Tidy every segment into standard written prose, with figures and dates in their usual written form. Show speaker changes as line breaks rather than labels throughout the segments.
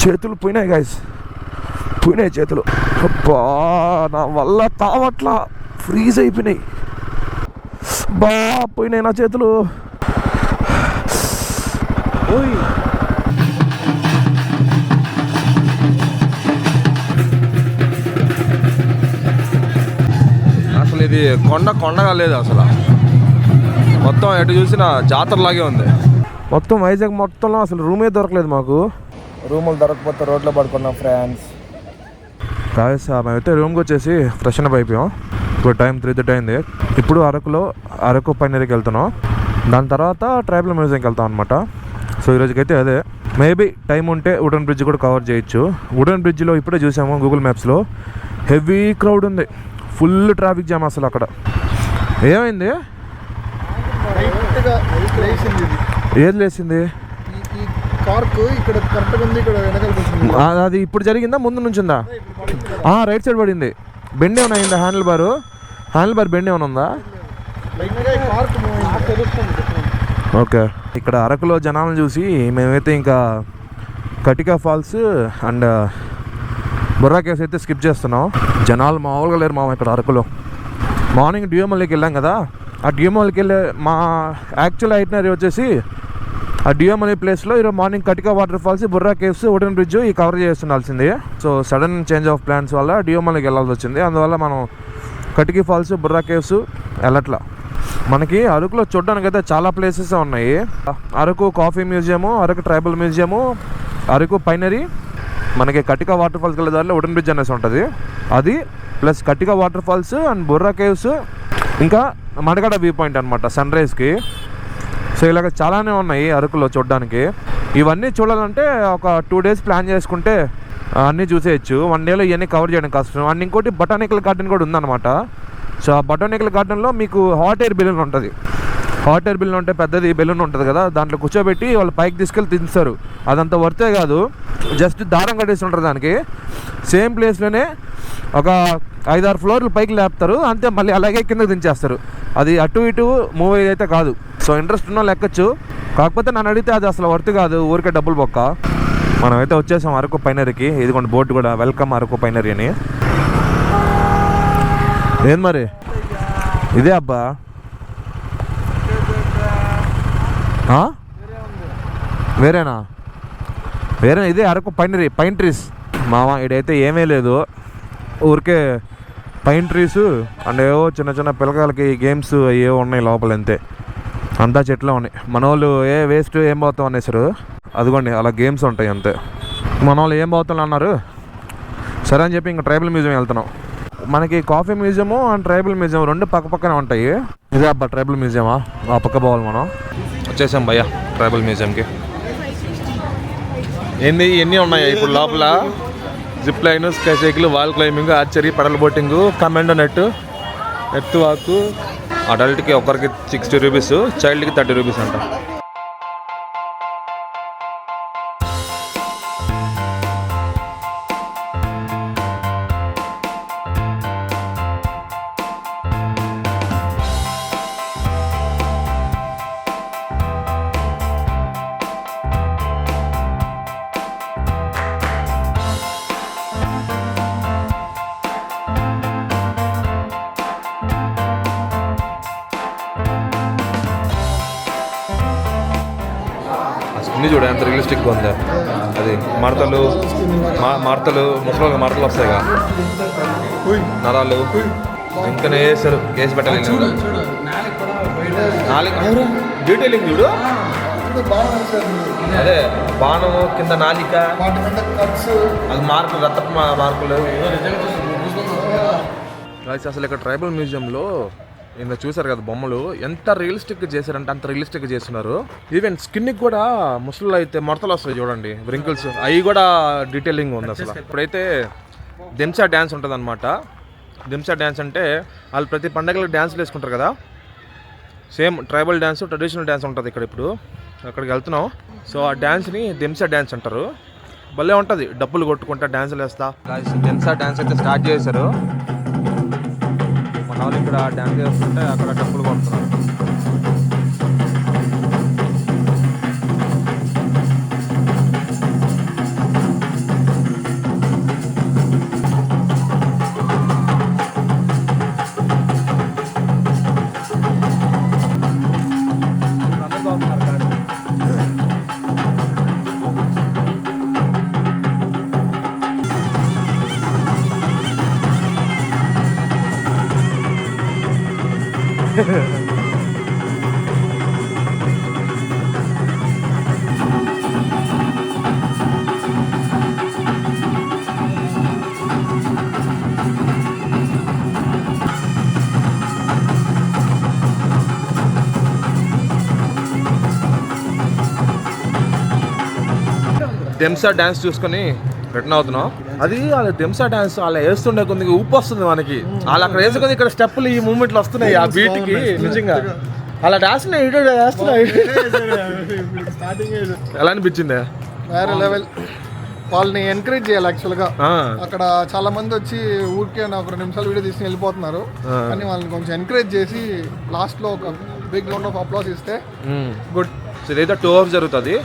చేతులు పోయినాయి గైస్, పోయినాయి చేతులు. అబ్బా నా వల్ల తావట్లా, ఫ్రీజ్ అయిపోయినాయి. బా పోయినాయి నా చేతులు. ఓయ్ అసలు ఇది కొండగా లేదు అసలు, మొత్తం ఎటు చూసినా జాతరలాగే ఉంది. మొత్తం వైజాగ్ మొత్తంలో అసలు రూమే దొరకలేదు మాకు. రూములు దొరకకపోతే రోడ్లో పడుకున్నాం ఫ్రెండ్స్. కాదు మేమైతే రూమ్కి వచ్చేసి ఫ్రెష్ అప్ అయిపోయాం. ఇప్పుడు టైం 3:30 అయింది. ఇప్పుడు అరకు పైనరీకి వెళ్తున్నాం. దాని తర్వాత ట్రైబల్ మ్యూజియంకి వెళ్తాం అనమాట. సో ఈరోజుకైతే అదే. మేబీ టైం ఉంటే వుడెన్ బ్రిడ్జ్ కూడా కవర్ చేయొచ్చు. వుడెన్ బ్రిడ్జ్లో ఇప్పుడే చూసాము గూగుల్ మ్యాప్స్లో, హెవీ క్రౌడ్ ఉంది, ఫుల్ ట్రాఫిక్ జామ్ అసలు. అక్కడ ఏమైంది? ఏది లేచింది? అది ఇప్పుడు జరిగిందా ముందు నుంచి ఉందా? రైట్ సైడ్ పడింది. బెండ్ ఏమైనా అయిందా? హ్యాండిల్ బార్ బెండ్ ఏమైనా ఉందా? ఓకే. ఇక్కడ అరకులో జనాలను చూసి మేమైతే ఇంకా Katika falls and Borra caves అయితే స్కిప్ చేస్తున్నాం. జనాలు మామూలుగా లేరు మామ ఇక్కడ అరకులో. మార్నింగ్ డియోమల్లికి వెళ్ళాం కదా, ఆ డియోమల్లికి వెళ్ళే మా యాక్చువల్ ఐటినరీ వచ్చేసి ఆ డియోమల్లి ప్లేస్లో ఈరోజు morning Katika water falls, Borra caves, wooden bridge ఈ కవర్ చేస్తుండాల్సింది. So sudden change of plans వల్ల డియోమల్లికి వెళ్ళాల్సి వచ్చింది. అందువల్ల మనం కటికీ ఫాల్స్, బుర్రా కేవ్స్ వెళ్ళట్లా. మనకి అరకులో చూడడానికి అయితే చాలా ప్లేసెస్ ఉన్నాయి. Araku coffee museum, Araku tribal museum, Araku pinery, మనకి కటికా వాటర్ ఫాల్స్కి వెళ్ళే దారిలో వుడెన్ బ్రిడ్జ్ అనేసి ఉంటుంది అది, plus Katika water falls and Borra caves, ఇంకా మడగడ వ్యూ పాయింట్ అనమాట సన్ రైజ్కి. సో ఇలాగ చాలానే ఉన్నాయి అరకులో చూడడానికి. ఇవన్నీ చూడాలంటే ఒక 2 days ప్లాన్ చేసుకుంటే అన్నీ చూసేయచ్చు. 1 dayలో ఇవన్నీ కవర్ చేయడం కష్టం. అండ్ ఇంకోటి బొటానికల్ గార్డెన్ కూడా ఉందన్నమాట. సో ఆ బొటానికల్ గార్డెన్లో మీకు హాట్ ఎయిర్ బెలూన్ ఉంటుంది. హాట్ ఎయిర్ బెలూన్ అంటే పెద్దది బెలూన్ ఉంటుంది కదా, దాంట్లో కూర్చోబెట్టి వాళ్ళు పైకి తీసుకెళ్ళి దించుతారు. అదంతా వర్తే కాదు, జస్ట్ దారం కట్టేసి ఉంటుంది దానికి. సేమ్ ప్లేస్లోనే ఒక 5-6 floors పైకి లేపుతారు అంతే, మళ్ళీ అలాగే కిందకి దించేస్తారు. అది అటు ఇటు మూవ్ అయితే కాదు. సో ఇంట్రెస్ట్ ఉన్న లెక్కచ్చు, కాకపోతే నన్ను అడిగితే అది అసలు వర్త్ కాదు, ఊరికే డబ్బులు బొక్క. మనమైతే వచ్చేసాం అరకు పైనరీకి. ఇదిగోండి బోర్డు కూడా, వెల్కమ్ అరకు పైనరీ అని. ఏం మరి ఇదే అబ్బా? వేరేనా? ఇదే అరకు పైనరీ, పైన్ ట్రీస్ మామ. ఇడైతే ఏమీ లేదు, ఊరికే పైన్ ట్రీస్ అండ్ ఏవో చిన్న చిన్న పిల్లకాయలకి గేమ్స్ ఏవో ఉన్నాయి లోపల, అంతే. అంతా చెట్లు ఉన్నాయి. మన వాళ్ళు వేస్ట్ ఏం పోతాం అనేసారు, అదిగోండి అలా గేమ్స్ ఉంటాయి అంతే. మన వాళ్ళు ఏం పోతాం అన్నారు, సరే అని చెప్పి ఇంకా ట్రైబల్ మ్యూజియం వెళ్తున్నాం. మనకి coffee museum and tribal museum రెండు పక్కనే ఉంటాయి. ఇదే అబ్బా ట్రైబల్ మ్యూజియమా? ఆ పక్క పోవాలి మనం. వచ్చేసాం భయ్యా ట్రైబల్ మ్యూజియంకి. ఏంది ఎన్ని ఉన్నాయి ఇప్పుడు లోపల? Zip line, sky cycle, wall climbing, archery, pedal boating, commando net walk. అడల్ట్కి ఒకరికి 60 rupees, చైల్డ్కి 30 rupees అంట. అన్నీ చూడ ఎంత రియలిస్టిక్గా ఉందా. అది మడతలు ముసలి మడతలు వస్తాయిగా, నరాలు ఇంకనే వేసారు, వేసి పెట్టాలి. డీటెయిలింగ్ చూడు, అదే బాణము కింద నాలిక, అది మార్కులు, రక్తపు మార్కులు. అసలు ఇక్కడ ట్రైబల్ మ్యూజియంలో ఇంత చూసారు కదా బొమ్మలు, ఎంత రియలిస్టిక్గా చేశారంటే అంత రియలిస్టిక్గా చేస్తున్నారు. ఈవెన్ స్కిన్కి కూడా ముసలు అయితే మడతలు వస్తాయి చూడండి, వ్రింకిల్స్, అవి కూడా డీటెయిలింగ్ ఉంది అసలు. ఇప్పుడైతే దెంసా డ్యాన్స్ ఉంటుంది అనమాట. దెంసా డ్యాన్స్ అంటే వాళ్ళు ప్రతి పండగలకు డ్యాన్స్లు వేసుకుంటారు కదా, same tribal dance, traditional dance ఉంటుంది ఇక్కడ. ఇప్పుడు అక్కడికి వెళ్తున్నాం. సో ఆ డ్యాన్స్ని దెంసా డ్యాన్స్ అంటారు. భలే ఉంటుంది, డప్పులు కొట్టుకుంటా డ్యాన్సులు వేస్తా. దెంసా డ్యాన్స్ అయితే స్టార్ట్ చేశారు. మన వాళ్ళు ఇక్కడ డ్యాన్స్ చేస్తుంటే అక్కడ డప్పులు కొడుతున్నారు. దెంసా డ్యాన్స్ చూసుకొని రిటర్న్ అవుతున్నాం. అది వాళ్ళ దెంసా డ్యాన్స్ అలా వేస్తుండే కొద్దిగా ఊపు వస్తుంది మనకి. వాళ్ళు అక్కడ వేసుకొని ఇక్కడ స్టెప్పులు ఈ మూమెంట్లు వస్తున్నాయి ఆ బీట్కి. నిజంగా అలా డాన్స్ వేస్తున్నాయి. ఎలా అనిపించింది?
వేరే లెవెల్. వాళ్ళని ఎంకరేజ్ చేయాలి యాక్చువల్గా. అక్కడ చాలా మంది వచ్చి ఊరికే ఒక 2 నిమిషాలు వీడియో తీసుకుని వెళ్ళిపోతున్నారు. కానీ వాళ్ళని కొంచెం ఎంకరేజ్ చేసి లాస్ట్లో ఒక బిగ్ రౌండ్ ఆఫ్ అప్లాస్ ఇస్తే గుడ్.
సో ఇదైతే 2 hours జరుగుతుంది.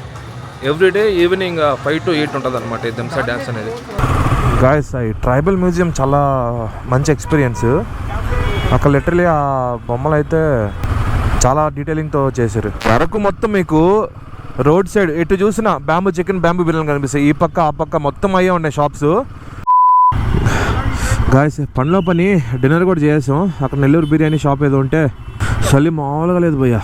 ఎవ్రీడే ఈవినింగ్ 5 to 8 ఉంటుంది అనమాట ఈ దెంసా డ్యాన్స్ అనేది. గాయస్, ఈ ట్రైబల్ మ్యూజియం చాలా మంచి ఎక్స్పీరియన్స్. అక్కడ లిటరలీ ఆ బొమ్మలు అయితే చాలా డీటెయిలింగ్తో చేశారు. అరకు మొత్తం మీకు రోడ్ సైడ్ ఎటు చూసినా బ్యాంబూ చికెన్, బ్యాంబూ బిర్యానీ కనిపిస్తాయి. ఈ పక్క ఆ పక్క మొత్తం అయ్యే ఉన్నాయి షాప్స్. గాయస్, పనిలో పని డిన్నర్ కూడా చేసాం. అక్కడ నెల్లూరు బిర్యానీ షాప్ ఏదో ఉంటే చలి మామూలుగా లేదు భయ్యా.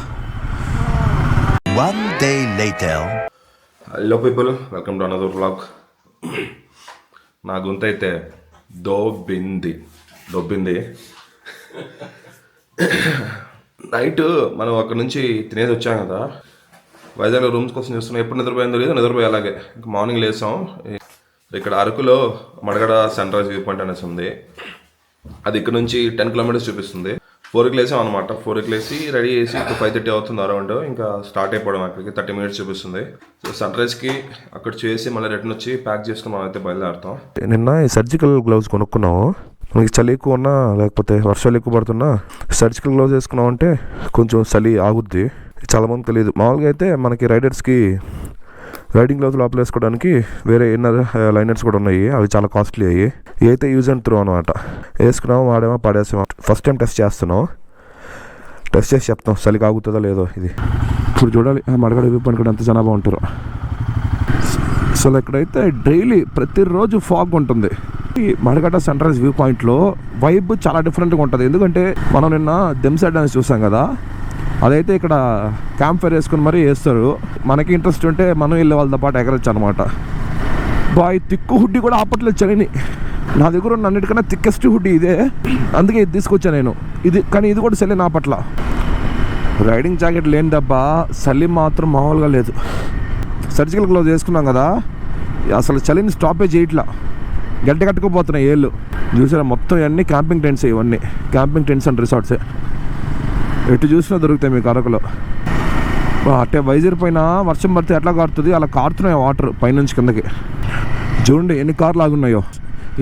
Hello people, welcome to another vlog. నా గొంతు అయితే దొబ్బింది. నైట్ మనం అక్కడ నుంచి తినేది వచ్చాం కదా, వైజాగ్లో రూమ్స్ కోసం చూస్తున్నాం. ఎప్పుడు నిద్రపోయిందో లేదు, నిద్రపోయి అలాగే ఇంకా మార్నింగ్ లేసాం. ఇక్కడ అరకులో Madagada sun rise view point అనేసి ఉంది. అది ఇక్కడ నుంచి 10 kilometers చూపిస్తుంది. 4కి లేసాం అనమాట. 4కి లేసి రెడీ చేసి 5:30 అవుతుంది అరౌండ్. ఇంకా స్టార్ట్ అయిపోవడం అక్కడికి 30 minutes చూపిస్తుంది. సో సన్ రైజ్కి అక్కడ చేసి మళ్ళీ రిటర్న్ వచ్చి ప్యాక్ చేసుకుని మనం అయితే బయలుదేరుతాం. నిన్న ఈ సర్జికల్ గ్లౌజ్ కొనుక్కున్నాము. మనకి చలి ఎక్కువ ఉన్నా లేకపోతే వర్షాలు ఎక్కువ పడుతున్నా సర్జికల్ గ్లౌజ్ వేసుకున్నాం అంటే కొంచెం చలి ఆగుద్ది. చాలామంది తెలియదు. మామూలుగా అయితే మనకి రైడర్స్కి రైడింగ్ గ్లౌజ్ లోపల వేసుకోవడానికి వేరే ఇన్నర్ లైనర్స్ కూడా ఉన్నాయి. అవి చాలా కాస్ట్లీ అయ్యి. అయితే యూజ్ అండ్ త్రో అనమాట. వేసుకున్నాము, వాడేమో పడేసాము. ఫస్ట్ టైం టెస్ట్ చేస్తున్నాం. టెస్ట్ చేసి చెప్తాం చలి ఆగుతుందో లేదో. ఇది ఇప్పుడు చూడాలి మడగడ వ్యూ పాయింట్ కూడా ఎంత జనాభా ఉంటారో. అసలు ఇక్కడైతే డైలీ ప్రతిరోజు ఫాగ్ ఉంటుంది. ఈ మడగడ సన్ రైజ్ వ్యూ పాయింట్లో వైబ్ చాలా డిఫరెంట్గా ఉంటుంది. ఎందుకంటే మనం నిన్న దెంసా డ్యాన్స్ చూసాం కదా, అదైతే ఇక్కడ క్యాంప్ ఫైర్ వేసుకుని మరీ వేస్తారు. మనకి ఇంట్రెస్ట్ ఉంటే మనం వెళ్ళే వాళ్ళతో పాటు ఎగరొచ్చు అనమాట. బాయ్ తిక్కు హుడ్డీ కూడా ఆపట్లేదు చలిని. నా దగ్గర ఉన్న అన్నిటికన్నా థిక్కెస్ట్ హుడ్డీ ఇదే, అందుకే ఇది తీసుకొచ్చాను నేను. కానీ ఇది కూడా చలి నా పట్ల. రైడింగ్ జాకెట్ లేని దెబ్బ చలి మాత్రం మామూలుగా లేదు. సర్జికల్ గ్లౌజ్ వేసుకున్నాం కదా, అసలు చలిని స్టాపే చేయట్లా. గడ్డ కట్టుకుపోతున్నాయి ఏళ్ళు. చూసారా మొత్తం ఇవన్నీ క్యాంపింగ్ టెంట్స్. ఇవన్నీ క్యాంపింగ్ టెంట్స్ అండ్ రిసార్ట్సే. ఎటు చూసినా దొరుకుతాయి మీకు అరకులో. అంటే వైజర్ పైన వర్షం పడితే ఎట్లా కారుతుంది అలా కారుతున్నాయి వాటర్ పైనుంచి కిందకి. చూడండి ఎన్ని కార్లు ఆగున్నాయో.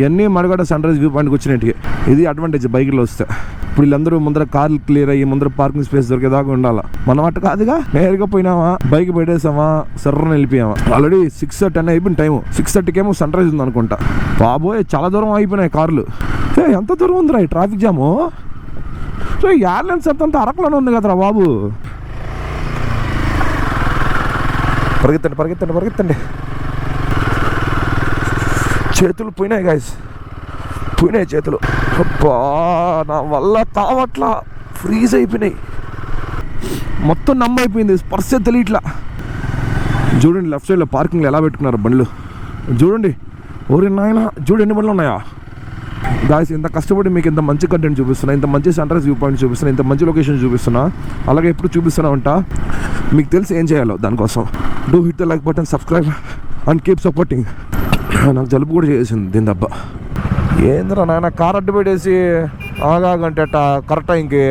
ఇవన్నీ మడగడ సన్ రైజ్ వ్యూ పాయింట్కి వచ్చినట్టుగా. ఇది అడ్వాంటేజ్ బైక్లో వస్తే. ఇప్పుడు వీళ్ళందరూ ముందర కార్లు క్లియర్ అయ్యి ముందర పార్కింగ్ స్పేస్ దొరికేదాకా ఉండాలి. మనం అట్టు కాదుగా, నేరుగా పోయినామా బైక్ పెట్టేసామా సర్రని వెళ్ళిపోయామా. ఆల్రెడీ 6:10 అయిపోయిన టైము. 6:30 సన్ రైజ్ ఉంది అనుకుంటా. బాబోయ్ చాలా దూరం అయిపోయినాయి కార్లు. ఎంత దూరం ఉందిరా ఈ ట్రాఫిక్ జాము. సో ఈ ఎయిర్లైన్స్ అంతా అరకులోనే ఉంది కదరా బాబు. పరిగెత్తండి. చేతులు పోయినాయి గాయస్, పోయినాయి చేతులు. అబ్బా నా వల్ల కావట్లా, ఫ్రీజ్ అయిపోయినాయి. మొత్తం నమ్మైపోయింది, స్పర్శ తెలియట్లా. చూడండి లెఫ్ట్ సైడ్లో పార్కింగ్లో ఎలా పెట్టుకున్నారు బండ్లు. చూడండి ఓరి నాయన, చూడు ఎన్ని బండ్లు ఉన్నాయా గాయస్. ఇంత కష్టపడి మీకు ఇంత మంచి కంటెంట్ చూపిస్తున్నా, ఇంత మంచి సన్ రైజ్ వ్యూ పాయింట్ చూపిస్తున్నా, ఇంత మంచి లొకేషన్ చూపిస్తున్నా, అలాగే ఎప్పుడు చూపిస్తున్నా ఉంటా. మీకు తెలిసి ఏం చేయాలో దానికోసం do hit the like button, subscribe and keep supporting. నాకు జలుబు కూడా చేసింది దీని దెబ్బ. ఏందిరా నాయన కార్ అడ్డు పెట్టేసి ఆగాగంటే కరెక్ట్ టైంకి.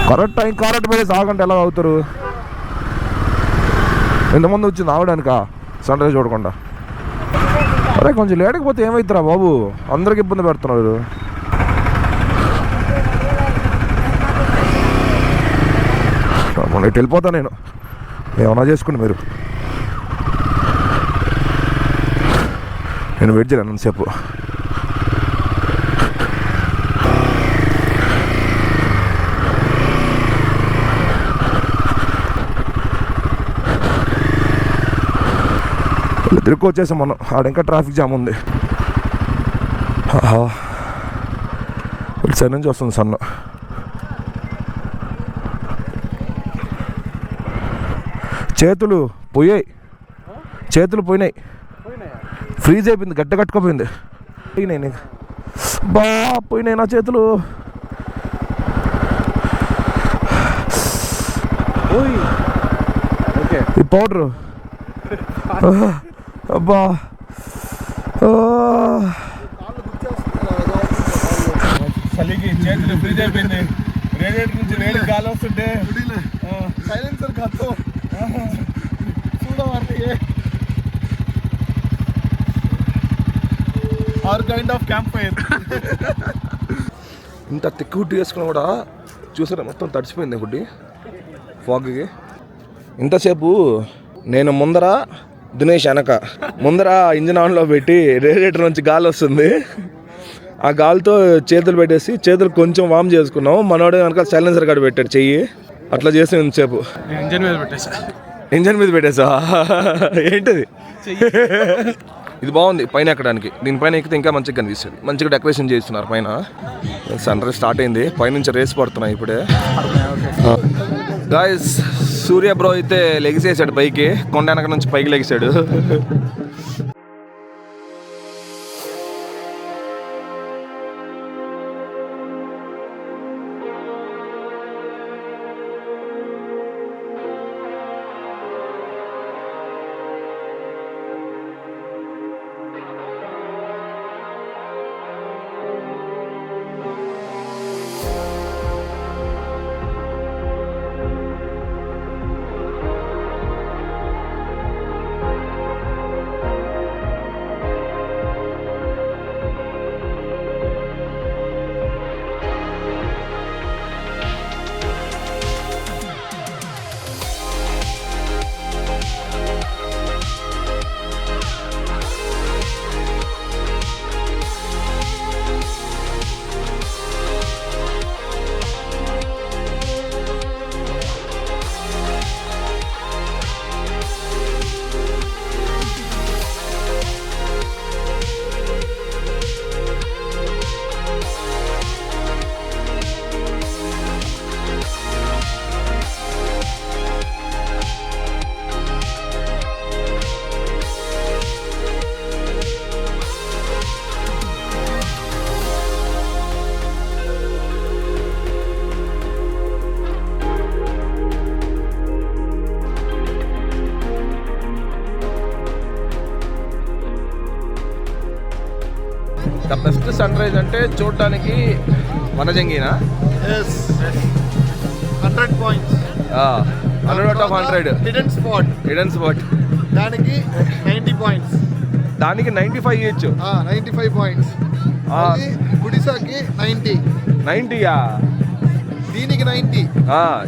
కరెక్ట్ టైం కార్ అడ్డు పెట్టేసి ఆగంటే ఎలా అవుతారు? ఎంతమంది వచ్చింది ఆగడానికా సన్ రైజ్ చూడకుండా? అరే కొంచెం లేకపోతే ఏమవుతురా బాబు, అందరికి ఇబ్బంది పెడుతున్నారు. ఇటు వెళ్ళిపోతా నేను, ఏమన్నా చేసుకోండి మీరు. నేను వెయిట్ చేయలేను అంతసేపు. తిరుక్కు వచ్చేసాం మనం. ఆడ ఇంకా ట్రాఫిక్ జామ్ ఉంది. ఇటు సైడ్ నుంచి వస్తుంది సన్న. చేతులు పోయాయి, చేతులు పోయినాయి, ఫ్రీజ్ అయిపోయింది, గడ్డ కట్టుకోపోయింది. పోయినాయి బా, పోయినాయి నా చేతులు. ఈ పౌడరు అబ్బా,
చలికి చేతులు ఫ్రీజ్ అయిపోయింది. రేడియేటర్ నుంచి వేడి గాలి వస్తుంటే
సైలెన్సర్ కాదు చూడవాలి.
Or kind of camp fire.
ఇంత తిక్క హుడ్డి వేసుకున్నా కూడా చూసారా మొత్తం తడిచిపోయింది హుడ్డి ఫాగ్కి. ఇంతసేపు నేను ముందర, దినేష్ వెనక. ముందర ఇంజిన్ ఆన్లో పెట్టి రేడియేటర్ నుంచి గాలి వస్తుంది, ఆ గాలితో చేతులు పెట్టేసి చేతులు కొంచెం వామ్ చేసుకున్నాం. మనోడు వెనక సైలెన్సర్ కాడ పెట్టాడు చెయ్యి. అట్లా చేసి ఇంతసేపు
ఇంజన్ మీద పెట్టేసా.
ఇంజన్ మీద పెట్టేసా? ఏంటిది ఇది? బాగుంది పైన ఎక్కడానికి. దీనిపైన ఎక్కితే ఇంకా మంచిగా కనిపిస్తుంది. మంచిగా డెకరేషన్ చేస్తున్నారు పైన. సన్ రైజ్ స్టార్ట్ అయింది, పైనుంచి రేస్ పడుతున్నాయి ఇప్పుడే. గాయస్, సూర్య బ్రో అయితే లెగిసేసాడు పైకి, కొండ వెనక నుంచి పైకి లెగిసాడు. ద బెస్ట్ సన్ రైజ్ అంటే చూడడానికి వనజంగినా?
100 points.
100 out of 100. Hidden spot.
దానికి 90 points.
దానికి 95 ఇవ్వచ్చు.
95 points. గుడిసాకి 90.
90యా?
దీనికి 90.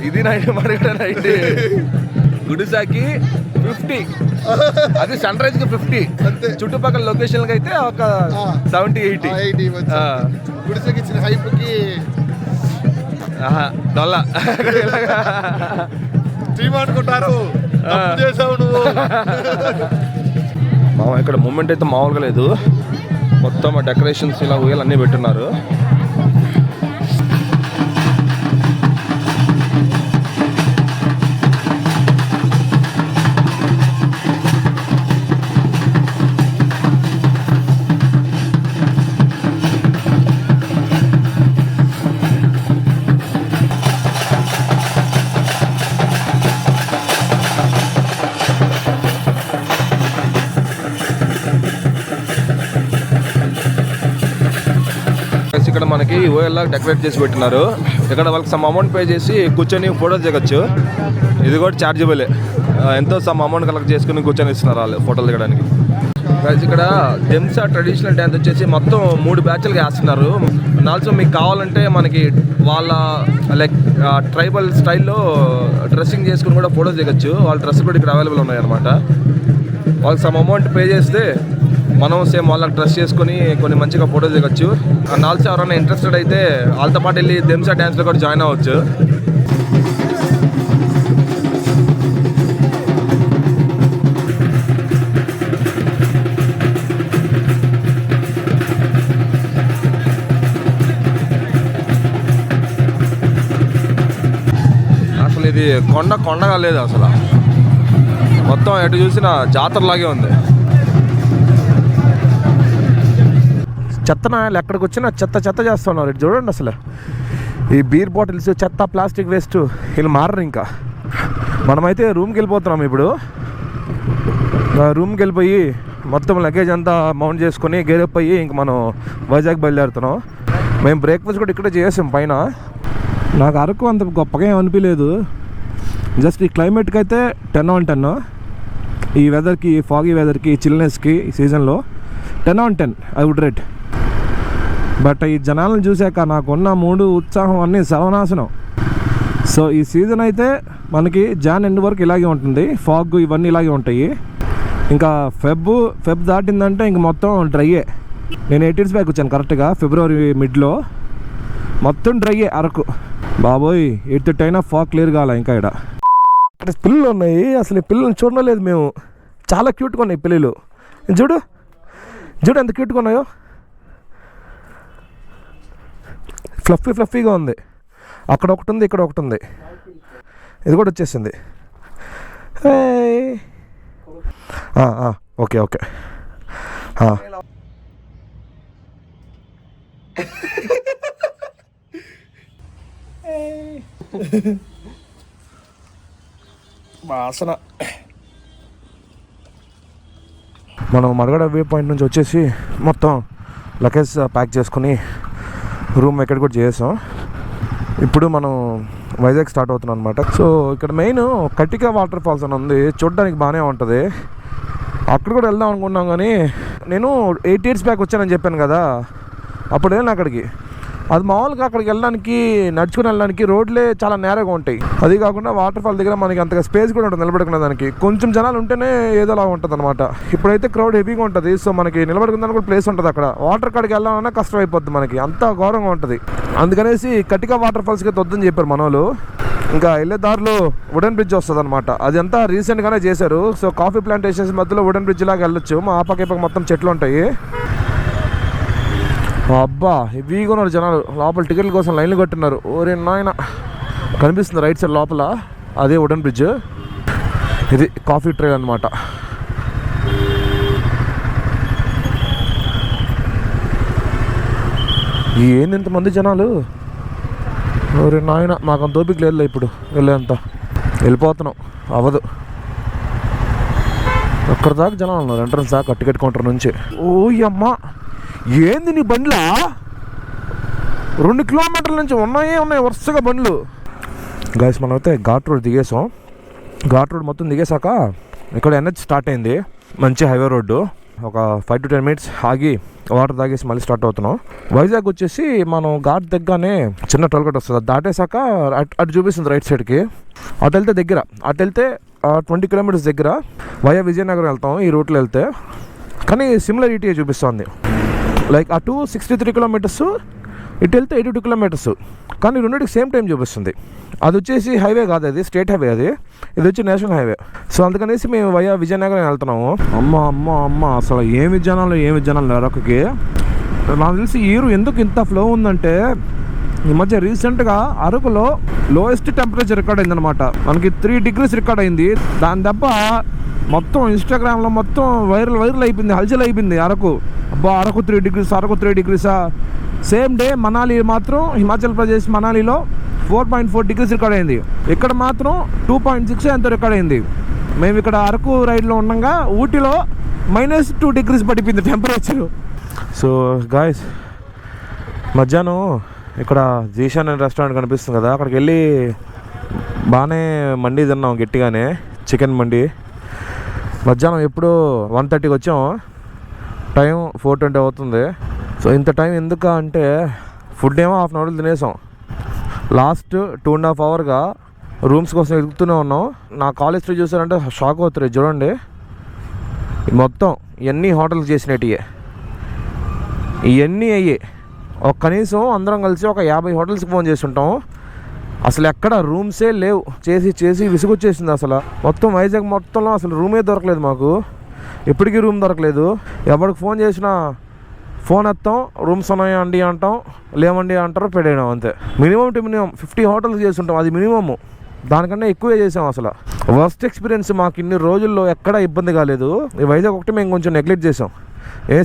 ఇది 90, మరి 90. గుడిసాకి 50. అది సన్ రైజ్ కి 50. చుట్టుపక్కల లొకేషన్లకి అయితే ఒక 70-80.
గుడిసెకి ఇచ్చిన హైప్ కి
డొల్లా
టీమ్ అనుకుంటారు. చేసావు నువ్వు.
ఇక్కడ మూమెంట్ అయితే మామూలుగా లేదు. మొత్తం డెకరేషన్స్ ఇలా ఊయలు అన్నీ పెట్టున్నారు. ఇక్కడ మనకి ఓఎల్లా డెకరేట్ చేసి పెట్టినారు. ఇక్కడ వాళ్ళకి సమ్ అమౌంట్ పే చేసి కూర్చొని ఫోటోలు దిగచ్చు. ఇది కూడా ఛార్జబులే. ఎంతో సమ్ అమౌంట్ కలెక్ట్ చేసుకుని కూర్చొని ఇస్తున్నారు వాళ్ళు ఫోటోలు దిగడానికి. ఇక్కడ జెమ్సా ట్రెడిషనల్ డ్యాన్స్ వచ్చేసి మొత్తం 3 బ్యాచ్లుగా వేస్తున్నారు. ఆల్సో మీకు కావాలంటే మనకి వాళ్ళ లైక్ ట్రైబల్ స్టైల్లో డ్రెస్సింగ్ చేసుకుని కూడా ఫోటోస్ దిగచ్చు. వాళ్ళ డ్రెస్ కూడా ఇక్కడ అవైలబుల్ ఉన్నాయన్నమాట. వాళ్ళకి సమ్ అమౌంట్ పే చేస్తే మనం సేమ్ వాళ్ళకి డ్రెస్ చేసుకొని కొన్ని మంచిగా ఫోటోస్ దిగచ్చు. అండ్ ఆల్సో ఎవరైనా ఇంట్రెస్టెడ్ అయితే వాళ్ళతో పాటు వెళ్ళి జెమ్సా డ్యాన్స్లో కూడా జాయిన్ అవ్వచ్చు. ఇది కొండగా లేదు అసలు, మొత్తం ఎటు చూసినా జాతరలాగే ఉంది. చెత్త నాయాలు ఎక్కడికి వచ్చినా చెత్త చేస్తున్నారు. ఇటు చూడండి అసలు, ఈ బీర్ బాటిల్స్, చెత్త, ప్లాస్టిక్ వేస్ట్ వీళ్ళు మారరు. ఇంకా మనమైతే రూమ్కి వెళ్ళిపోతున్నాం. ఇప్పుడు రూమ్కి వెళ్ళిపోయి మొత్తం లగేజ్ అంతా మౌంట్ చేసుకొని గేరప్ అయ్యి ఇంక మనం వైజాగ్ బయలుదేరుతున్నాం. మేము బ్రేక్ఫాస్ట్ కూడా ఇక్కడే చేసాం పైన. నాకు అరకు అంత గొప్పగా ఏం అనిపించలేదు. జస్ట్ ఈ క్లైమేట్కి అయితే 10/10. ఈ వెదర్కి, ఫాగీ వెదర్కి, చిల్నెస్కి ఈ సీజన్లో 10/10 ఐ వుడ్ రేట్. బట్ ఈ జనాలను చూశాక నాకున్న మూడు ఉత్సాహం అన్నీ సర్వనాశనం. సో ఈ సీజన్ అయితే మనకి జాన్ ఎండ్ వరకు ఇలాగే ఉంటుంది, ఫాగ్ ఇవన్నీ ఇలాగే ఉంటాయి. ఇంకా ఫెబ్ దాటిందంటే ఇంక మొత్తం డ్రైయే. నేను 8 days బ్యాక్ వచ్చాను కరెక్ట్గా ఫిబ్రవరి మిడ్లో. మొత్తం డ్రైయే అరకు. బాబోయ్ 8th అయినా ఫాగ్ క్లియర్ కాలే. ఇంకా ఇక్కడ పిల్లలు ఉన్నాయి, అసలు ఈ పిల్లల్ని చూడలేదు మేము. చాలా క్యూట్గా ఉన్నాయి పిల్లలు. చూడు ఎంత క్యూట్గా ఉన్నాయో, ఫ్లఫీగా ఉంది. అక్కడ ఒకటి ఉంది, ఇక్కడ ఒకటి ఉంది, ఇది కూడా వచ్చేసింది. ఓకే వాసన. మనం మరగడ వ్యూ పాయింట్ నుంచి వచ్చేసి మొత్తం లగేజ్ ప్యాక్ చేసుకుని రూమ్ ఎక్కడ కూడా చేసాం. ఇప్పుడు మనం వైజాగ్ స్టార్ట్ అవుతున్నాం అనమాట. సో ఇక్కడ మెయిన్ కటిక వాటర్ ఫాల్స్ అని ఉంది, చూడడానికి బాగానే ఉంటుంది. అక్కడ కూడా వెళ్దాం అనుకున్నాం కానీ నేను 8 years బ్యాక్ వచ్చానని చెప్పాను కదా, అప్పుడు వెళ్ళాను అక్కడికి. అది మామూలుగా అక్కడికి వెళ్ళడానికి, నడుచుకుని వెళ్ళడానికి రోడ్లే చాలా నేరగా ఉంటాయి. అది కాకుండా వాటర్ ఫాల్ దగ్గర మనకి అంతగా స్పేస్ కూడా ఉంటుంది నిలబడుకునే దానికి. కొంచెం జనాలు ఉంటేనే ఏదోలా ఉంటుంది అనమాట. ఇప్పుడైతే క్రౌడ్ హెవీగా ఉంటుంది. సో మనకి నిలబడుకునే కూడా ప్లేస్ ఉంటుంది. అక్కడ వాటర్ కాడికి వెళ్ళాలన్నా కష్టం అయిపోద్ది మనకి, అంత ఘోరంగా ఉంటుంది. అందుకనేసి కటిక వాటర్ ఫాల్స్కి అయితే వద్దని చెప్పారు మన వాళ్ళు. ఇంకా వెళ్ళే దారిలో వుడెన్ బ్రిడ్జ్ వస్తుంది అనమాట. అది అంతా రీసెంట్గానే చేశారు. సో కాఫీ ప్లాంటేషన్స్ మధ్యలో వుడెన్ బ్రిడ్జ్ లాగా వెళ్ళొచ్చు. మా ఆపక మొత్తం చెట్లు ఉంటాయి. అబ్బా హెవీగా ఉన్నారు జనాలు. లోపల టికెట్ల కోసం లైన్లు కట్టున్నారు. ఓరే నాయన, కనిపిస్తుంది రైట్ సైడ్ లోపల, అదే వుడెన్ బ్రిడ్జ్. ఇది కాఫీ ట్రైల్ అనమాట. ఏంది ఇంతమంది జనాలు, ఓరే నాయన. మాకు అంత ఓపిక లేదు ఇప్పుడు వెళ్ళేంత. వెళ్ళిపోతున్నాం, అవ్వదు. అక్కడ దాకా జనాలు ఉన్నారు ఎంట్రన్స్ దాకా, టికెట్ కౌంటర్ నుంచి. ఓయమ్మ, ఏంది నీ బండ్లా? 2 kilometers నుంచి ఉన్నాయి వరుసగా బండ్లు. గైస్ మనమైతే ఘాట్ రోడ్ దిగేసాం. ఘాట్ రోడ్ మొత్తం దిగేసాక ఇక్కడ NH స్టార్ట్ అయింది. మంచి హైవే రోడ్డు. ఒక 5 to 10 minutes ఆగి వాటర్ తాగేసి మళ్ళీ స్టార్ట్ అవుతున్నాం. వైజాగ్ వచ్చేసి మనం ఘాట్ దగ్గరనే చిన్న టోల్గేట్ వస్తుంది. అది దాటేసాక అటు చూపిస్తుంది రైట్ సైడ్కి. అటు వెళ్తే దగ్గర, అటు వెళ్తే 20 kilometers దగ్గర వయా విజయనగరం వెళ్తాం ఈ రూట్లో వెళ్తే. కానీ సిమిలర్ ఈటీఏ చూపిస్తుంది. లైక్ అటు 63 kilometers, ఇటు వెళ్తే 82 kilometers. కానీ రెండింటికి సేమ్ టైం చూపిస్తుంది. అది వచ్చేసి హైవే కాదు, అది స్టేట్ హైవే. ఇది వచ్చి నేషనల్ హైవే. సో అందుకనేసి మేము వయా విజయనగరం వెళ్తున్నాము. అమ్మ అసలు ఏమి జనాలు అరకుకి. నాకు తెలిసి ఈరు ఎందుకు ఇంత ఫ్లో ఉందంటే, ఈ మధ్య రీసెంట్గా అరకులో లోయెస్ట్ టెంపరేచర్ రికార్డ్ అయిందనమాట. మనకి 3 degrees రికార్డ్ అయింది. దాని దెబ్బ మొత్తం ఇన్స్టాగ్రామ్లో మొత్తం వైరల్ అయిపోయింది, హల్చల్ అయిపోయింది అరకు. అబ్బా Araku 3 degrees. Same day Manali మాత్రం, హిమాచల్ ప్రదేశ్ మనాలిలో 4.4 degrees రికార్డ్ అయింది. ఇక్కడ మాత్రం 2.6 ఎంతో రికార్డ్ అయింది. మేము ఇక్కడ అరకు రైడ్లో ఉండగా ఊటీలో -2 degrees పడిపోయింది టెంపరేచర్. సో గాయస్, మధ్యాహ్నం ఇక్కడ జీషాన్ అనే రెస్టారెంట్ కనిపిస్తుంది కదా, అక్కడికి వెళ్ళి బాగానే మండి తిన్నాం గట్టిగానే, చికెన్ మండి. మధ్యాహ్నం ఎప్పుడు 1:30కి వచ్చాం, టైం 4:20 అవుతుంది. సో ఇంత టైం ఎందుకు అంటే, ఫుడ్ ఏమో 1/2 hour తినేసాం. లాస్ట్ 2.5 hours రూమ్స్ కోసం ఎదుగుతూనే ఉన్నాం. నా కాలేజ్ ట్రీ చూసారంటే షాక్ అవుతారు. చూడండి మొత్తం ఇవన్నీ హోటల్స్ చేసినట్టు ఇవన్నీ అయ్యి ఒక కనీసం అందరం కలిసి ఒక 50 hotelsకి ఫోన్ చేస్తుంటాం. అసలు ఎక్కడ రూమ్సే లేవు. చేసి విసుగొచ్చేసింది అసలు. మొత్తం వైజాగ్ మొత్తంలో అసలు రూమే దొరకలేదు మాకు. ఎప్పటికీ రూమ్ దొరకలేదు. ఎవరికి ఫోన్ చేసినా ఫోన్ ఎత్తాం, రూమ్స్ ఉన్నాయా అండి అంటాం, లేవండి అంటారు, పెడేయడం అంతే. మినిమం 50 hotels చేస్తుంటాం, అది మినిమము. దానికన్నా ఎక్కువే చేసాం అసలు. వర్స్ట్ ఎక్స్పీరియన్స్ మాకు ఇన్ని రోజుల్లో ఎక్కడా ఇబ్బంది కాలేదు. ఈ వైజాగ్ ఒకటి మేము కొంచెం నెగ్లెక్ట్ చేసాం.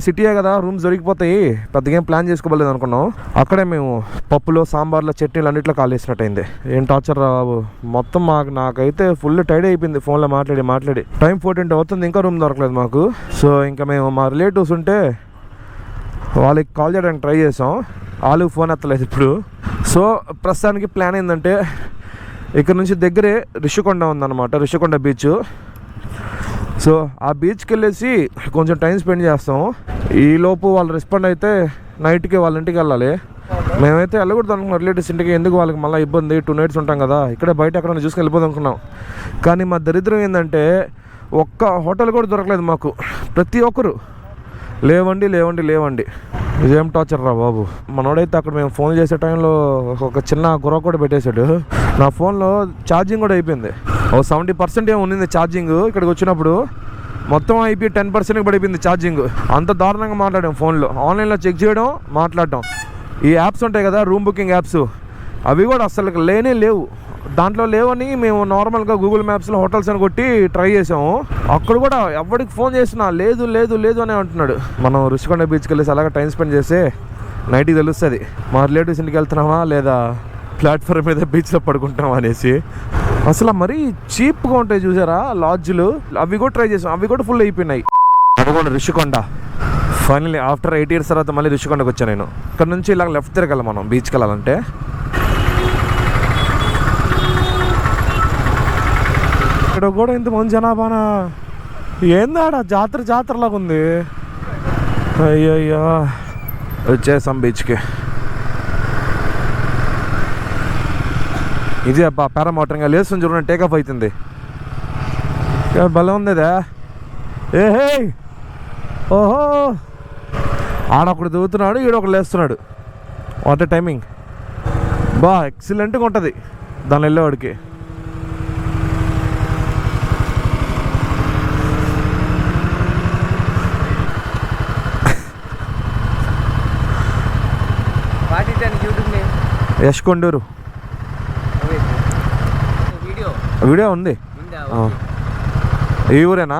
సిటీయే కదా, రూమ్స్ దొరికిపోతాయి, పెద్దగా ఏం ప్లాన్ చేసుకోలేదు అనుకున్నాం. అక్కడే మేము పప్పులో, సాంబార్లో, చట్నీలు అన్నింటిలో కాలేసినట్టయింది. ఏం టార్చర్ రా బాబు. మొత్తం నాకైతే ఫుల్ టైడ్ అయిపోయింది ఫోన్లో మాట్లాడి. టైం 14 అవుతుంది, ఇంకా రూమ్ దొరకలేదు మాకు. సో ఇంకా మేము మా రిలేటివ్స్ ఉంటే వాళ్ళకి కాల్ చేయడానికి ట్రై చేసాం. వాళ్ళు ఫోన్ ఎత్తలేదు ఇప్పుడు. సో ప్రస్తుతానికి ప్లాన్ ఏంటంటే ఇక్కడ నుంచి దగ్గరే రిషికొండ ఉందన్నమాట, రిషికొండ బీచ్. సో ఆ బీచ్కి వెళ్ళేసి కొంచెం టైం స్పెండ్ చేస్తాం. ఈలోపు వాళ్ళు రెస్పాండ్ అయితే నైట్కి వాళ్ళ ఇంటికి వెళ్ళాలి. మేమైతే వెళ్ళకూడదు అనుకున్నాం రిలేటివ్స్ ఇంటికి. ఎందుకు వాళ్ళకి మళ్ళీ ఇబ్బంది, 2 nights ఉంటాం కదా, ఇక్కడే బయట ఎక్కడ చూసుకొని వెళ్ళిపోదాం అనుకున్నాం. కానీ మా దరిద్రం ఏంటంటే ఒక్క హోటల్ కూడా దొరకలేదు మాకు. ప్రతి ఒక్కరు లేవండి. ఇదేం టార్చర్ రా బాబు. మనోడైతే అక్కడ మేము ఫోన్ చేసే టైంలో ఒక చిన్న గొడవ కూడా పెట్టేశాడు. నా ఫోన్లో ఛార్జింగ్ కూడా అయిపోయింది. 70% ఏమో ఉన్నింది ఛార్జింగ్. ఇక్కడికి వచ్చినప్పుడు మొత్తం అయిపోయి 10%కి పడిపోయింది ఛార్జింగ్. అంత దారుణంగా మాట్లాడాం ఫోన్లో. ఆన్లైన్లో చెక్ చేయడం, మాట్లాడటం. ఈ యాప్స్ ఉంటాయి కదా, రూమ్ బుకింగ్ యాప్స్, అవి కూడా అసలు లేవు. దాంట్లో లేవని మేము నార్మల్గా గూగుల్ మ్యాప్స్లో హోటల్స్ అని కొట్టి ట్రై చేసాము. అక్కడ కూడా ఎవరికి ఫోన్ చేసినా లేదు అని అంటున్నాడు. మనం రుషికొండ బీచ్కి వెళ్ళేసి అలాగే టైం స్పెండ్ చేస్తే నైట్కి తెలుస్తుంది మా రిలేటివ్స్ ఇంటికి వెళ్తున్నామా లేదా ప్లాట్ఫామ్ మీద బీచ్లో పడుకుంటామా అనేసి. అసలు మరీ చీప్గా ఉంటాయి చూసారా లాడ్జ్లు, అవి కూడా ట్రై చేసాం. అవి కూడా ఫుల్ అయిపోయినాయి. అదిగోండి రిషికొండ. ఫైనల్లీ ఆఫ్టర్ 8 years తర్వాత మళ్ళీ రిషికొండకు వచ్చాను నేను. ఇక్కడ నుంచి ఇలా లెఫ్ట్ తిరగాలి మనం బీచ్కి వెళ్ళాలంటే. ఇక్కడ కూడా ఇంతమంది జనాభానా, ఏందాడ జాతరలాగా ఉంది. అయ్యయ్యా వచ్చేసాం బీచ్కి. ఇది అబ్బా పారామోటర్ ఇంకా లేస్తుంది చూడండి, టేకప్ అవుతుంది. భలే ఉందిదా. ఏహే ఓహో, ఆడొకడు దిగుతున్నాడు, ఈడొకడు లేస్తున్నాడు. వాట్ టైమింగ్ బా ఎక్సలెంట్గా ఉంటుంది దాని వెళ్ళేవాడికి. యశ్కొండూరు వీడియో ఉంది. ఈ ఊరేనా?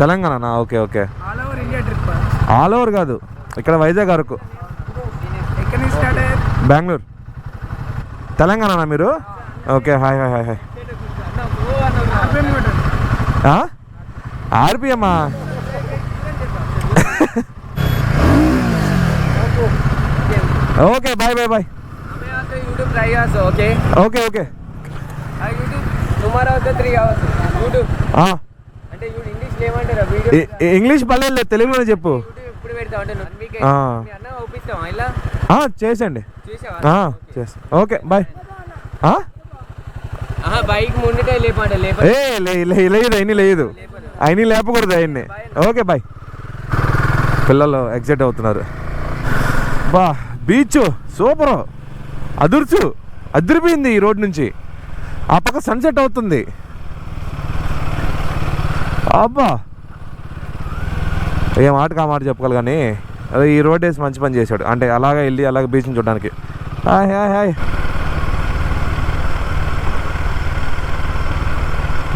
తెలంగాణనా? ఓకే. ఆల్ ఓవర్ కాదు, ఇక్కడ వైజాగ్ వరకు. బెంగళూరు. తెలంగాణనా మీరు? ఓకే. హాయ్. ఆర్పిఎమ్మా? Okay bye.
YouTube try also, okay?
Okay.
YouTube tomorrow also 3 hours. YouTube. అంటే YouTube ఇంగ్లీష్ లేమంటారా వీడియో?
ఇంగ్లీష్ పర్లేదు, తెలుగులోనే చెప్పు.
YouTube ఎప్పుడు పెడతావు అంటే మీ అన్న ఒప్పిస్తావా ఇలా?
చేసండి.
చేసావా?
చేస్తా. Okay bye.
బైక్ ముందుటే లేపండి.
లేదు అయినా లేపకూడదు ఆయన్ని. Okay bye. పిల్లలు ఎగ్జైట్ అవుతున్నారు. బా బీచ్ సూపర్, అదిరిపోయింది. ఈ రోడ్ నుంచి ఆ పక్క సన్సెట్ అవుతుంది. అబ్బా ఏ మాటకు ఆ మాట చెప్పగలరు. కానీ అదే ఈ రోడ్ వేసి మంచి పని చేశాడు. అంటే అలాగే వెళ్ళి అలాగే బీచ్ని చూడడానికి. హాయ్.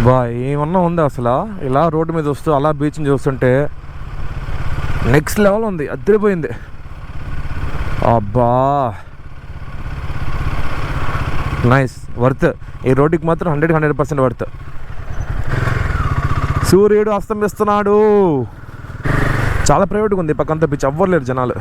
బా ఏమన్నా ఉంది అసలు. ఇలా రోడ్డు మీద వస్తూ అలా బీచ్ని చూస్తుంటే నెక్స్ట్ లెవెల్ ఉంది, అదిరిపోయింది. అబ్బా నైస్, వర్త్. ఈ రోడ్డుకి మాత్రం 100% వర్త్. సూర్యుడు అస్తమిస్తున్నాడు. చాలా ప్రైవేట్గా ఉంది పక్కంతా బీచ్, ఎవ్వరు జనాలు.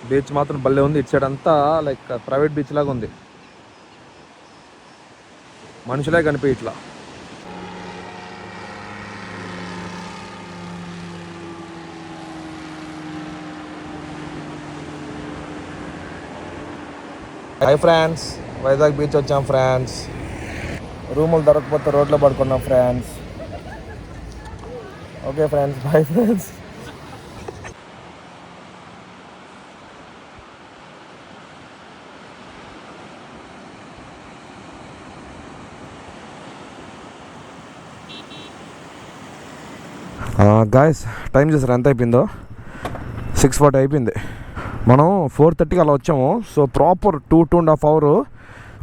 బీచ్ మాత్రం భలే ఉంది. ఇటు సైడ్ అంతా లైక్ ప్రైవేట్ బీచ్ లాగా ఉంది. మనుషులే కనిపి ఇట్లా. హాయ్ ఫ్రెండ్స్, వైజాగ్ బీచ్ వచ్చాం ఫ్రెండ్స్. రూములు దొరకకపోతే రోడ్లో పడుకున్నాం friends. Okay friends, bye friends. Guys time చేసారు ఎంత అయిపోయిందో, 6:40 అయిపోయింది. మనం 4:30కి అలా వచ్చాము. సో ప్రాపర్ 2.5 hours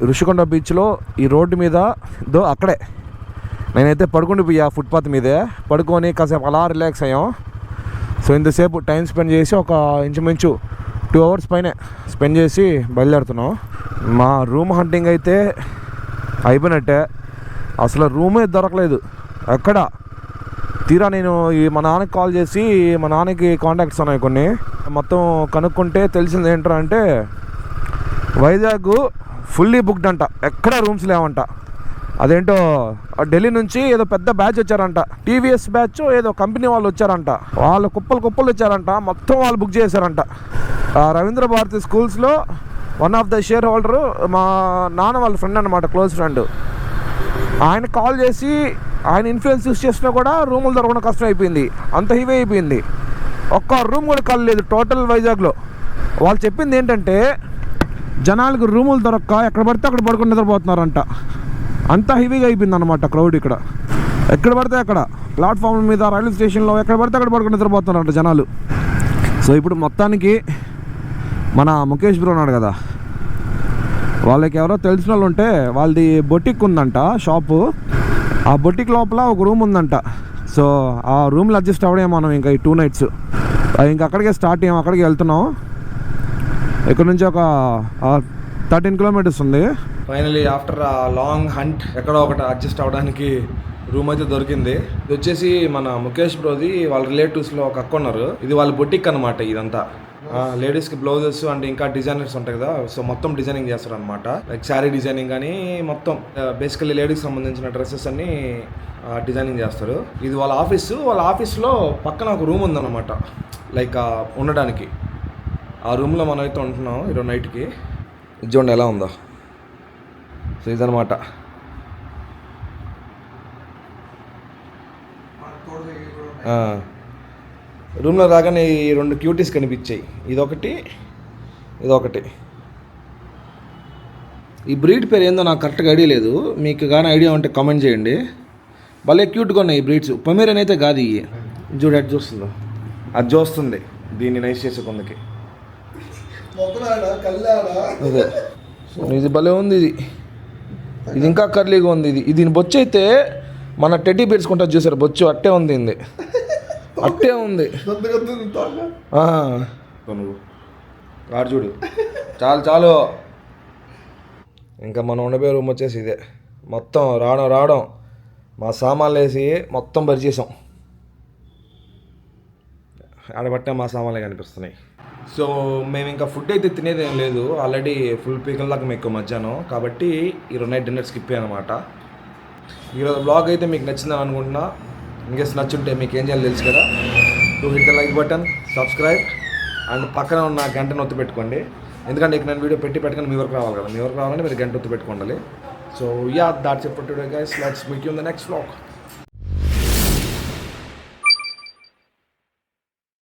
ఋషికొండ బీచ్లో ఈ రోడ్డు మీద అక్కడే నేనైతే పడుకుండిపోయా, ఫుట్పాత్ మీదే పడుకొని కాసేపు అలా రిలాక్స్ అయ్యాం. సో ఇంతసేపు టైం స్పెండ్ చేసి ఒక ఇంచుమించు 2 hours పైనే స్పెండ్ చేసి బయలుదేరుతున్నాం. మా రూమ్ హంటింగ్ అయితే అయిపోయినట్టే. అసలు రూమే దొరకలేదు ఎక్కడ. తీరా నేను మా నాన్నకి కాల్ చేసి, మా నాన్నకి కాంటాక్ట్స్ ఉన్నాయి కొన్ని, మొత్తం కనుక్కుంటే తెలిసింది ఏంటంటే వైజాగ్ ఫుల్లీ బుక్డ్ అంట, ఎక్కడ రూమ్స్ లేవంట. అదేంటో ఢిల్లీ నుంచి ఏదో పెద్ద బ్యాచ్ వచ్చారంట, టీవీఎస్ బ్యాచ్ ఏదో కంపెనీ వాళ్ళు వచ్చారంట. వాళ్ళు కుప్పలు వచ్చారంట, మొత్తం వాళ్ళు బుక్ చేశారంట. రవీంద్ర భారతి స్కూల్స్లో one of the share holder మా నాన్న వాళ్ళ ఫ్రెండ్ అనమాట, క్లోజ్ ఫ్రెండ్. ఆయన కాల్ చేసి ఆయన ఇన్ఫ్లుయెన్స్ యూస్ చేసినా కూడా రూములు దొరకడం కష్టం అయిపోయింది, అంత హెవీ అయిపోయింది. ఒక్క రూమ్ కూడా కలలేదు టోటల్ వైజాగ్లో. వాళ్ళు చెప్పింది ఏంటంటే జనాలకు రూములు దొరక్క ఎక్కడ పడితే అక్కడ పడుకొని నిద్రపోతున్నారంట. అంత హెవీగా అయిపోయింది అనమాట క్రౌడ్ ఇక్కడ. ఎక్కడ పడితే అక్కడ ప్లాట్ఫామ్ మీద, రైల్వే స్టేషన్లో ఎక్కడ పడితే అక్కడ పడుకొని నిద్రపోతున్నారంట జనాలు. సో ఇప్పుడు మొత్తానికి మన ముఖేష్ బ్రో ఉన్నాడు కదా, వాళ్ళకి ఎవరో తెలిసిన వాళ్ళు ఉంటే వాళ్ళది బొటిక్ ఉందంట షాపు. ఆ బొటిక్ లోపల ఒక రూమ్ ఉందంట. సో ఆ రూమ్లో అడ్జస్ట్ అవ్వడే మనం ఇంకా ఈ 2 nights ఇంకా అక్కడికే స్టార్ట్ అయ్యాం, అక్కడికి వెళ్తున్నాం. ఇక్కడ నుంచి ఒక 13 kilometers ఉంది. ఫైనలీ ఆఫ్టర్ ఆ లాంగ్ హంట్ ఎక్కడో ఒకటి అడ్జస్ట్ అవ్వడానికి రూమ్ అయితే దొరికింది. ఇది వచ్చేసి మన ముఖేష్ బ్రోది వాళ్ళ రిలేటివ్స్లో ఒక అక్క ఉన్నారు. ఇది వాళ్ళ బొటిక్ అనమాట. ఇదంతా లేడీస్కి బ్లౌజెస్ అండ్ ఇంకా డిజైనర్స్ ఉంటాయి కదా, సో మొత్తం డిజైనింగ్ చేస్తారు అనమాట. లైక్ శారీ డిజైనింగ్ కానీ మొత్తం బేసికలీ లేడీస్కి సంబంధించిన డ్రెస్సెస్ అన్ని డిజైనింగ్ చేస్తారు. ఇది వాళ్ళ ఆఫీసు. వాళ్ళ ఆఫీస్లో పక్కన ఒక రూమ్ ఉందన్నమాట, లైక్ ఉండడానికి. ఆ రూమ్లో మనం అయితే ఉంటున్నాం ఈరోజు నైట్కి. ఇది చూడండి ఎలా ఉందో. సో ఇదనమాట. రూమ్లో రాగానే ఈ 2 క్యూటీస్ కనిపించాయి, ఇదొకటి. ఈ బ్రీడ్ పేరు ఏందో నాకు కరెక్ట్గా ఐడియా లేదు, మీకు కానీ ఐడియా ఉంటే కామెంట్ చేయండి. భలే క్యూట్గా ఉన్నాయి ఈ బ్రీడ్స్. పొమేరియన్ అయితే కాదు ఇవి. చూడు ఎట్ చూస్తుందో, అది చూస్తుంది దీన్ని నైస్ చేసే కొందకి. అదే ఇది భలే ఉంది. ఇది ఇంకా కర్లీగా ఉంది. దీని బొచ్చు అయితే మన టెడ్డీ బేర్స్ కొంటారు చూసారు, బొచ్చు అట్టే ఉంది. అట్టే ఉంది. నువ్వు రాడు చూడు. చాలు. ఇంకా మనం ఉండబోయే రూమ్ వచ్చేసి ఇదే. మొత్తం రావడం మా సామాన్లు వేసి మొత్తం పరిచేసాం. ఆడబట్టే మా సామాన్లే కనిపిస్తున్నాయి. సో మేము ఇంకా ఫుడ్ అయితే తినేది ఏం లేదు, ఆల్రెడీ ఫుల్ పీకల్లాగా మీకు మధ్యాహ్నం కాబట్టి ఈరోజు నైట్ డిన్నర్ స్కిప్ అనమాట. ఈరోజు బ్లాగ్ అయితే మీకు నచ్చిందని అనుకుంటున్నా. ఇంకేస్ నచ్చుంటే మీకు ఏం చేయాలో తెలుసు కదా, hit the like button, subscribe and పక్కన ఉన్న గంటను ఒత్తి పెట్టుకోండి. ఎందుకంటే ఇక్కడ నేను వీడియో పెట్టగానే మీ వరకు రావాలి కదా, మీ వరకు రావాలంటే మీరు గంట ఒత్తి పెట్టుకోండి. So that's it for today guys, let's meet you in the next vlog.